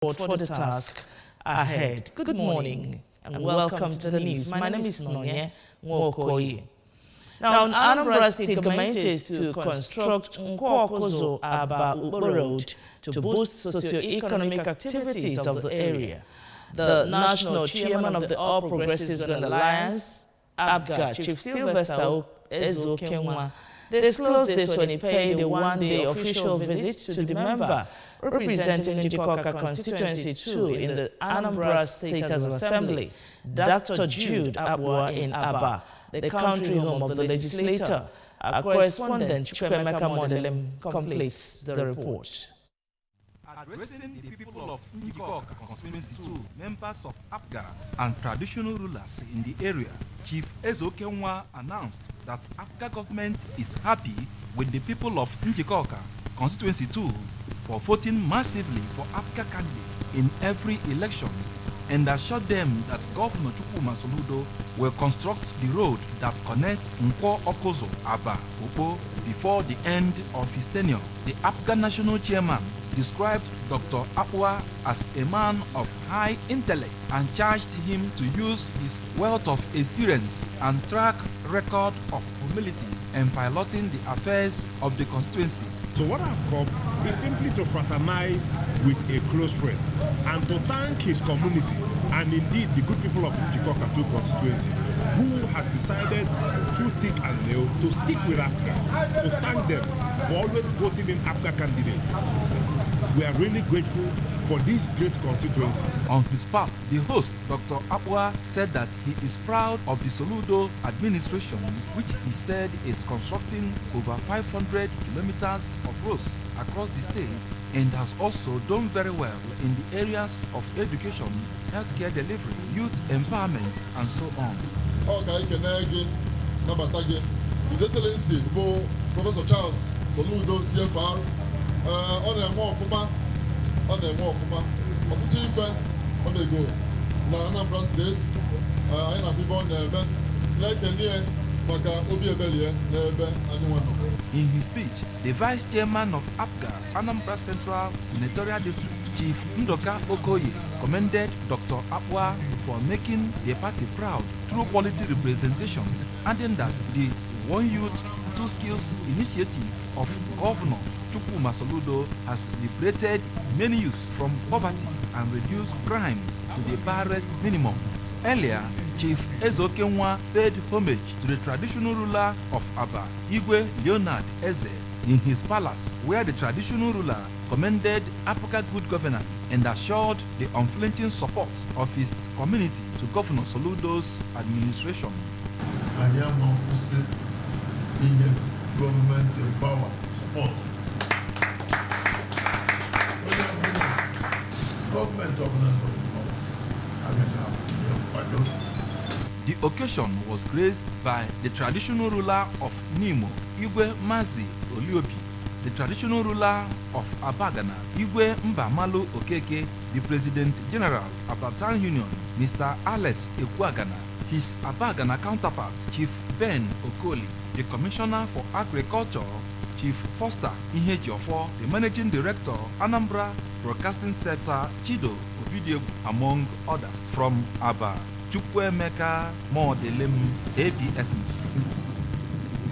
for the task ahead. Good morning and welcome to the news. My name is Nkwo-Awkuzu-Abba-Ukpo. Now, Anambra State government is to construct Nkwo-Awkuzu-Abba-Ukpo road to boost socio-economic activities of the area. The national chairman of the All Progressives Alliance, ABGA, Chief Sylvester Ezo-Kenwa, disclosed this when he paid a one-day official visit to the member representing Nkwo constituency 2 in the Anambra State House of Assembly, Dr. Jude Abua in Aba, the country home of the legislator. Our correspondent Chukwemeka Modelem completes the report. Addressing the people of Nkwo constituency 2, members of ABGA and traditional rulers in the area, Chief Ezo-Kenwa announced that ABGA government is happy with the people of Nkwo constituency 2 for voting massively for ABGA candidates in every election, and assured them that Governor Chukwuma will construct the road that connects Nkwo-Awkuzu-Abba-Ukpo before the end of his tenure. The ABGA national chairman described Dr. Abua as a man of high intellect and charged him to use his wealth of experience and track record of humility in piloting the affairs of the constituency. So what I've come is simply to fraternize with a close friend and to thank his community and indeed the good people of Nkwo constituency who has decided through thick and nail to stick with ABGA, to thank them for always voting in ABGA candidates. We are really grateful for this great constituency. On his part, the host, Dr. Abua, said that he is proud of the Soludo administration, which he said is constructing over 500 kilometers of roads across the state and has also done very well in the areas of education, healthcare delivery, youth empowerment, and so on. His Excellency, Professor Charles Soludo, CFR, on a more Fuma, ọtụtụ ife ọ na-ego na Anambra State, anyị na people na-eme na-ekenye maka obi ebelie n'ebe anyị nwa nọ. In his speech, the Vice Chairman of ABGA, Anambra Central Senatorial District, Chief Ndoka Okoye, commended Dr. Abua for making the party proud through quality representation, adding that the One Youth, Two Skills initiative of Governor Chukwuma has liberated many youths from poverty and reduced crime to the barest minimum. Earlier, Chief Ezo-Kenwa paid homage to the traditional ruler of Aba, Igwe Leonard Eze, in his palace, where the traditional ruler commended African good governance and assured the unflinching support of his community to Governor Soludo's administration. Government in power, support. The occasion was graced by the traditional ruler of Nimo, Igwe Mazi Oliobi, the traditional ruler of Abagana, Igwe Mbamalu Okeke, the President General of the Town Union, Mr. Alex Ekwagana, his Abagana counterpart, Chief Ben Okoli, the Commissioner for Agriculture, Chief Foster Ihejiofo, the Managing Director, Anambra Broadcasting Center, Chido Obidiegwu, among others. From Aba, Chukwemeka Modelem, ABS.